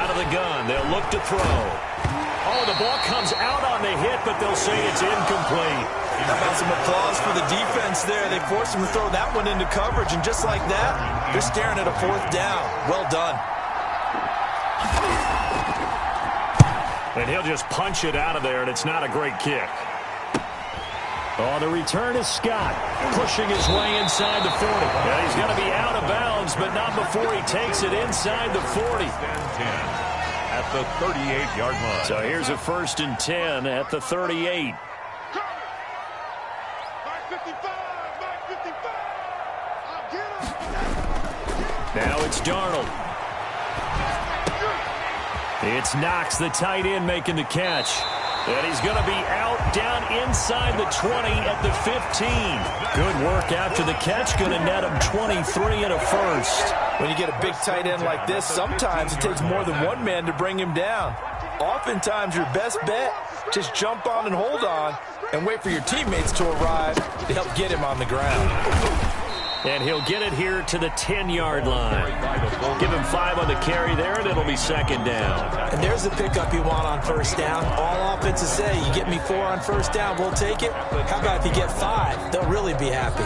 Out of the gun. They'll look to throw. Oh, the ball comes out on the hit, but they'll say it's incomplete. How about some applause for the defense there? They forced him to throw that one into coverage, and just like that, they're staring at a 4th down. Well done. And he'll just punch it out of there, and it's not a great kick. Oh, the return is Scott, pushing his way inside the 40. Yeah, he's going to be out of bounds, but not before he takes it inside the 40. At the 38-yard line. So here's a 1st and 10 at the 38. Now it's Darnold. It's Knox, the tight end, making the catch. And he's going to be out down inside the 20 at the 15. Good work after the catch. Going to net him 23 and a first. When you get a big tight end like this, sometimes it takes more than one man to bring him down. Oftentimes, your best bet, just jump on and hold on and wait for your teammates to arrive to help get him on the ground. And he'll get it here to the 10-yard line. Give him 5 on the carry there, and it'll be 2nd down. And there's the pickup you want on 1st down. All offenses say, you get me 4 on 1st down, we'll take it. How about if you get 5? They'll really be happy.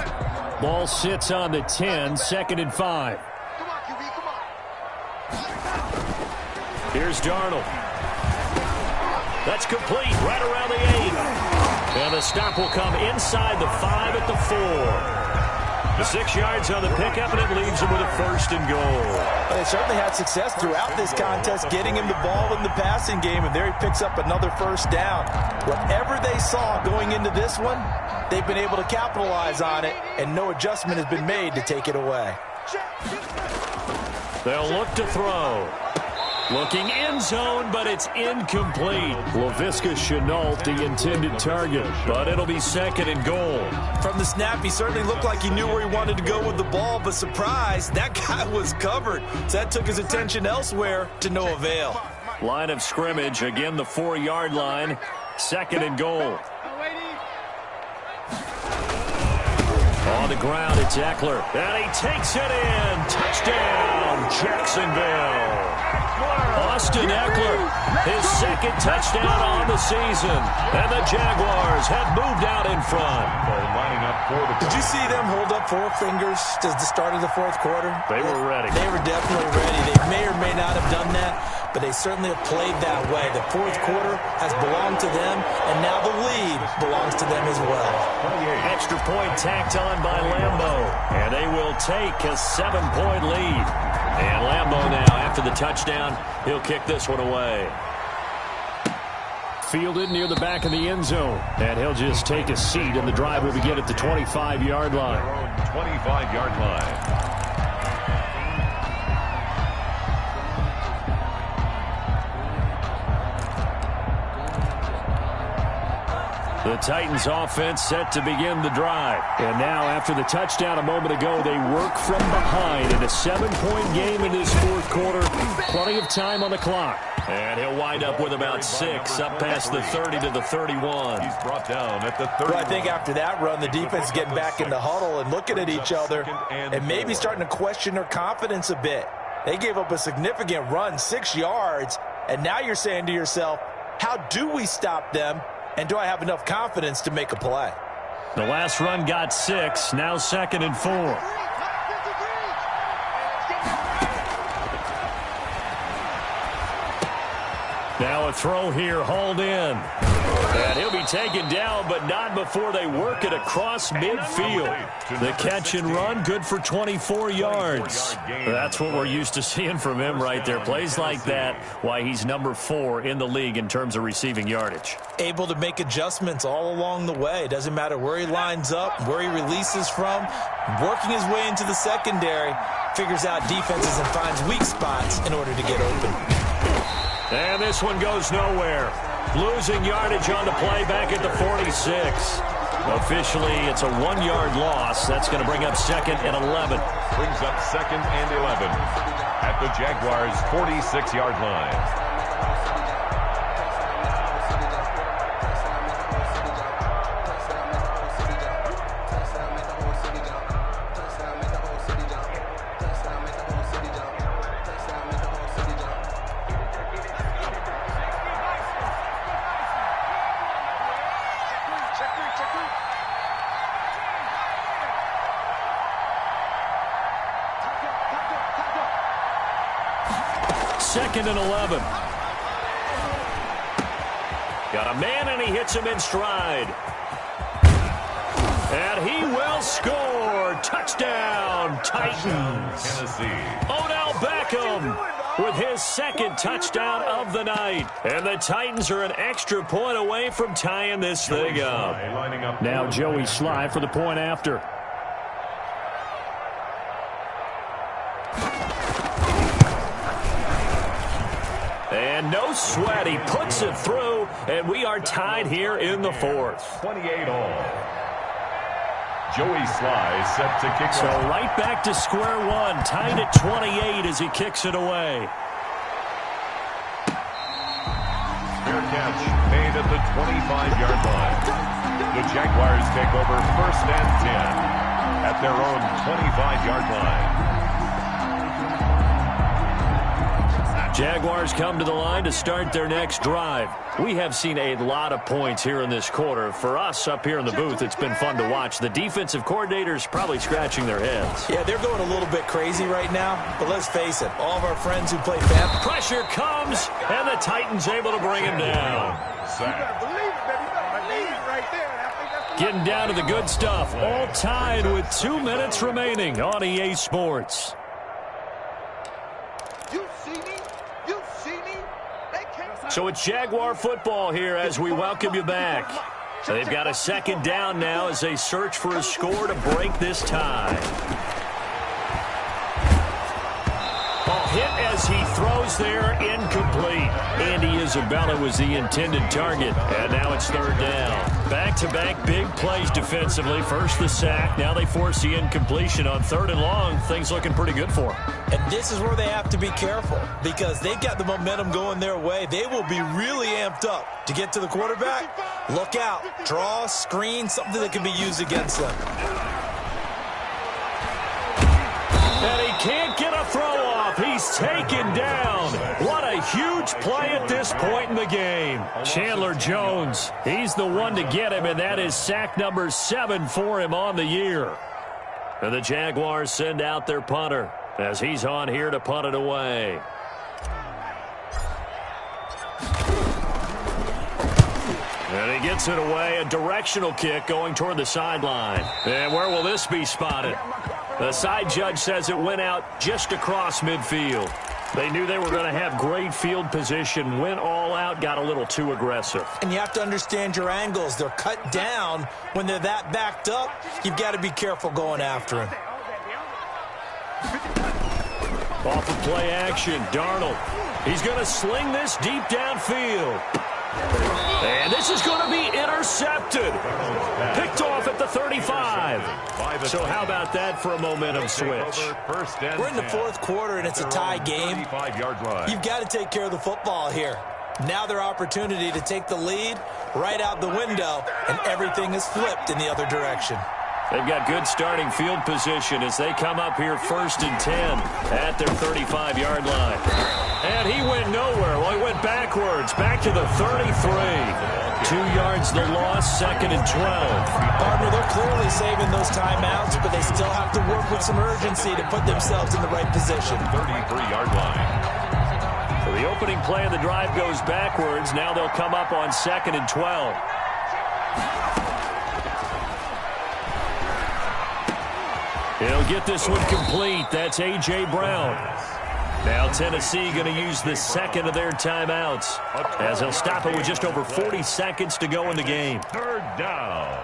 Ball sits on the 10, 2nd and 5. Come on, QB, come on. Here's Darnold. That's complete, right around the 8. And the stop will come inside the 5 at the 4. The 6 yards on the pickup, and it leaves him with a 1st and goal. They certainly had success throughout this contest, getting him the ball in the passing game, and there he picks up another 1st down. Whatever they saw going into this one, they've been able to capitalize on it, and no adjustment has been made to take it away. They'll look to throw. Looking end zone, but it's incomplete. Laviska Shenault, the intended target, but it'll be 2nd and goal. From the snap, he certainly looked like he knew where he wanted to go with the ball, but surprise, that guy was covered. So that took his attention elsewhere to no avail. Line of scrimmage, again the 4-yard line, 2nd and goal. On the ground, it's Eckler, and he takes it in. Touchdown, Jacksonville. Austin Eckler, his 2nd touchdown on the season. And the Jaguars have moved out in front. Lining up for the Did you see them hold up 4 fingers to the start of the 4th quarter? They were ready. They were definitely ready. They may or may not have done that, but they certainly have played that way. The 4th quarter has belonged to them, and now the lead belongs to them as well. Extra point tacked on by Lambo, and they will take a 7-point lead. And Lambo now, after the touchdown, he'll kick this one away. Fielded near the back of the end zone, and he'll just take a seat, and the drive will begin at the 25-yard line. 25-yard line. The Titans offense set to begin the drive. And now after the touchdown a moment ago, they work from behind in a 7-point game in this fourth quarter. Plenty of time on the clock. And he'll wind up with about 6 up past the 30 to the 31. He's brought down at the 30. Well, I think after that run, the defense getting back in the huddle and looking at each other and maybe starting to question their confidence a bit. They gave up a significant run, 6 yards, and now you're saying to yourself, how do we stop them? And do I have enough confidence to make a play? The last run got 6, now 2nd and 4. Now a throw here, hauled in. And he'll be taken down, but not before they work it across midfield. The catch and run, good for 24 yards. That's what we're used to seeing from him right there. Plays like that, why he's number 4 in the league in terms of receiving yardage. Able to make adjustments all along the way. Doesn't matter where he lines up, where he releases from. Working his way into the secondary, figures out defenses and finds weak spots in order to get open. And this one goes nowhere. Losing yardage on the play back at the 46. Officially, it's a 1-yard loss. That's going to bring up 2nd and 11. Brings up 2nd and 11 at the Jaguars' 46-yard line. Second and 11. Got a man, and he hits him in stride. And he will score. Touchdown, Titans. Tennessee. Odell Beckham with his 2nd touchdown of the night. And the Titans are an extra point away from tying this thing up. Now Joey Sly for the point after. And no sweat, he puts it through, and we are tied here in the 4th. 28 all. Joey Sly set to kick. So right back to square one, tied at 28 as he kicks it away. Fair catch made at the 25-yard line. The Jaguars take over 1st and 10 at their own 25-yard line. Jaguars come to the line to start their next drive. We have seen a lot of points here in this quarter. For us up here in the booth, it's been fun to watch. The defensive coordinators probably scratching their heads. Yeah, they're going a little bit crazy right now, but let's face it, all of our friends who play fan. Pressure comes, and the Titans able to bring him down. Getting down to the good stuff, all tied with 2 minutes remaining on EA Sports. So it's Jaguar football here as we welcome you back. They've got a 2nd down now as they search for a score to break this tie. Hit as he throws there, incomplete. Andy Isabella was the intended target, and now it's 3rd down. Back-to-back big plays defensively. First the sack, now they force the incompletion on 3rd and long. Things looking pretty good for them. And this is where they have to be careful because they've got the momentum going their way. They will be really amped up to get to the quarterback. Look out. Draw, screen, something that can be used against them. And he can't get a throw off. He's taken down. What a huge play at this point in the game. Chandler Jones, he's the one to get him, and that is sack number 7 for him on the year. And the Jaguars send out their punter as he's on here to punt it away. And he gets it away, a directional kick going toward the sideline. And where will this be spotted? The side judge says it went out just across midfield. They knew they were going to have great field position, went all out, got a little too aggressive. And you have to understand your angles. They're cut down. When they're that backed up, you've got to be careful going after him. Off of play action, Darnold. He's going to sling this deep downfield. And this is going to be intercepted. Picked off at the 35. So how about that for a momentum switch? We're in the fourth quarter, and it's a tie game. You've got to take care of the football here. Now their opportunity to take the lead right out the window, and everything is flipped in the other direction. They've got good starting field position as they come up here 1st and 10 at their 35-yard line. And he went nowhere. Well, he went backwards, back to the 33. 2 yards the loss, 2nd and 12. Partner, they're clearly saving those timeouts, but they still have to work with some urgency to put themselves in the right position. 33-yard line. So the opening play of the drive goes backwards. Now they'll come up on 2nd and 12. He'll get this one complete. That's A.J. Brown. Now Tennessee going to use the second of their timeouts as they'll stop it with just over 40 seconds to go in the game. 3rd down.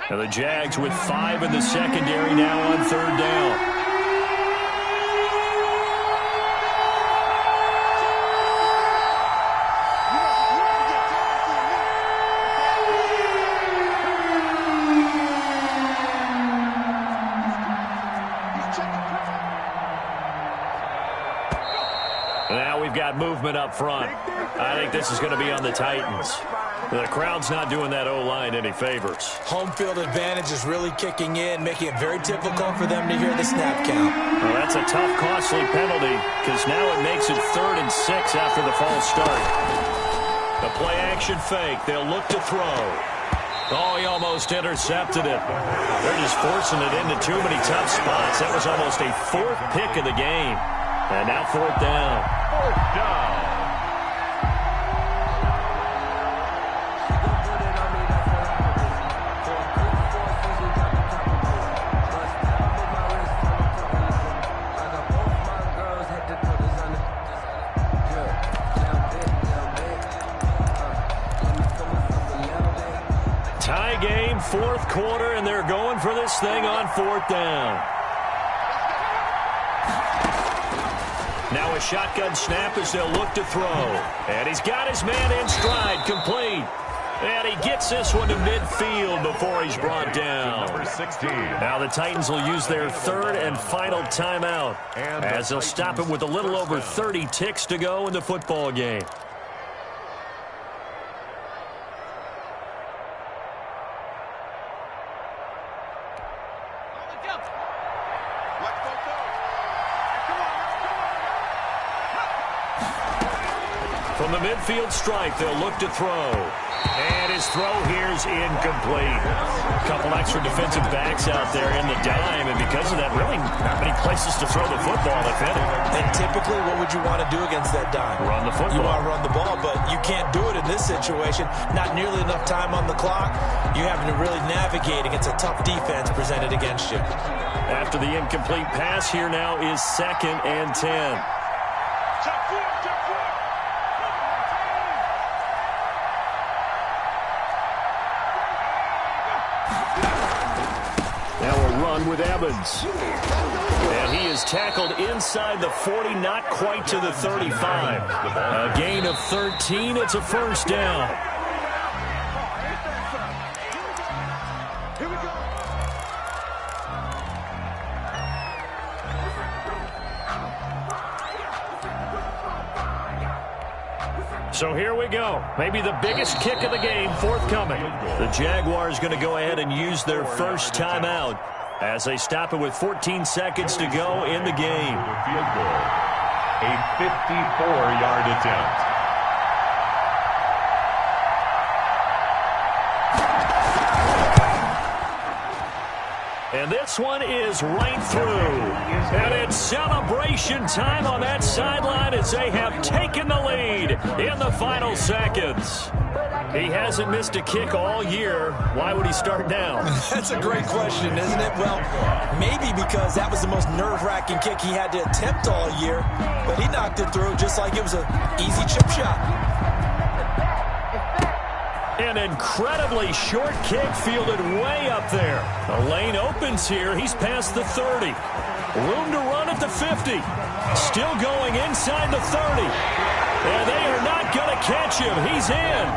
Now the Jags with 5 in the secondary now on 3rd down. Got movement up front. I think this is going to be on the Titans. The crowd's not doing that O-line any favors. Home field advantage is really kicking in, making it very difficult for them to hear the snap count. Well, that's a tough, costly penalty because now it makes it 3rd and 6 after the false start. The play-action fake. They'll look to throw. Oh, he almost intercepted it. They're just forcing it into too many tough spots. That was almost a 4th pick of the game. And now 4th down. 4th down. Tie game, 4th quarter, and they're going for this thing on 4th down. Now a shotgun snap as they'll look to throw. And he's got his man in stride, complete. And he gets this one to midfield before he's brought down. Number 16. Now the Titans will use their 3rd and final timeout as they'll stop it with a little over 30 ticks to go in the football game. From the midfield stripe, they'll look to throw. And his throw here's incomplete. A couple extra defensive backs out there in the dime, and because of that, really not many places to throw the football, if any. And typically, what would you want to do against that dime? Run the football. You want to run the ball, but you can't do it in this situation. Not nearly enough time on the clock. You're having to really navigate against a tough defense presented against you. After the incomplete pass, here now is 2nd and 10. With Evans. And he is tackled inside the 40, not quite to the 35. A gain of 13. It's a 1st down. So here we go. Maybe the biggest kick of the game forthcoming. The Jaguars going to go ahead and use their 1st timeout as they stop it with 14 seconds to go in the game. Field goal. A 54-yard attempt. And this one is right through. And it's celebration time on that sideline as they have taken the lead in the final seconds. He hasn't missed a kick all year. Why would he start now? That's a great question, isn't it? Well, maybe because that was the most nerve-wracking kick he had to attempt all year, but he knocked it through just like it was an easy chip shot. An incredibly short kick fielded way up there. The lane opens here. He's past the 30. Room to run at the 50. Still going inside the 30. And they are not going to catch him. He's in.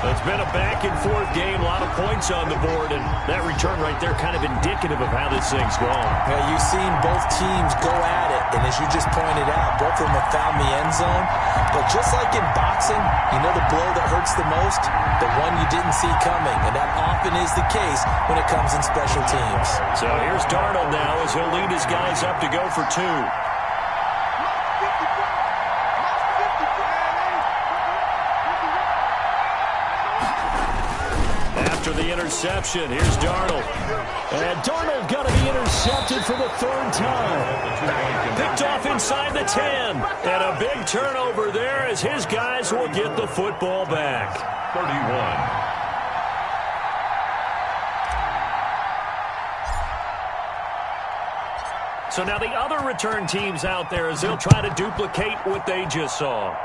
It's been a back-and-forth game, a lot of points on the board, and that return right there kind of indicative of how this thing's going. Yeah, you've seen both teams go at it, and as you just pointed out, both of them have found the end zone. But just like in boxing, you know the blow that hurts the most? The one you didn't see coming, and that often is the case when it comes in special teams. So here's Darnold now as he'll lead his guys up to go for 2. After the interception, here's Darnold. And Darnold got to be intercepted for the 3rd time. Picked off inside the 10. And a big turnover there as his guys will get the football back. 31. So now the other return teams out there as they'll try to duplicate what they just saw.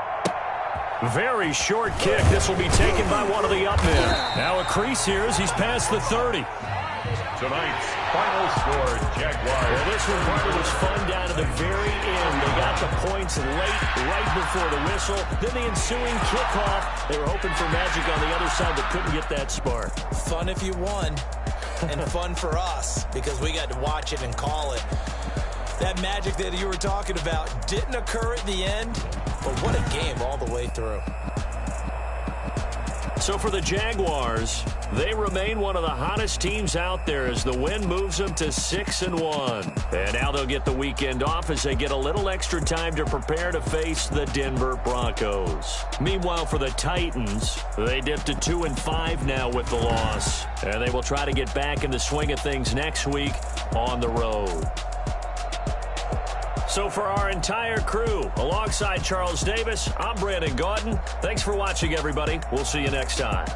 Very short kick. This will be taken by one of the up men. Now a crease here as he's past the 30. Tonight's final score, Jaguars. Well, this one probably was fun down to the very end. They got the points late, right before the whistle. Then the ensuing kickoff. They were hoping for magic on the other side, but couldn't get that spark. Fun if you won, and fun for us because we got to watch it and call it. That magic that you were talking about didn't occur at the end, but what a game all the way through. So for the Jaguars, they remain one of the hottest teams out there as the win moves them to 6-1. And now they'll get the weekend off as they get a little extra time to prepare to face the Denver Broncos. Meanwhile, for the Titans, they dipped to 2-5 now with the loss. And they will try to get back in the swing of things next week on the road. So for our entire crew, alongside Charles Davis, I'm Brandon Gaudin. Thanks for watching, everybody. We'll see you next time.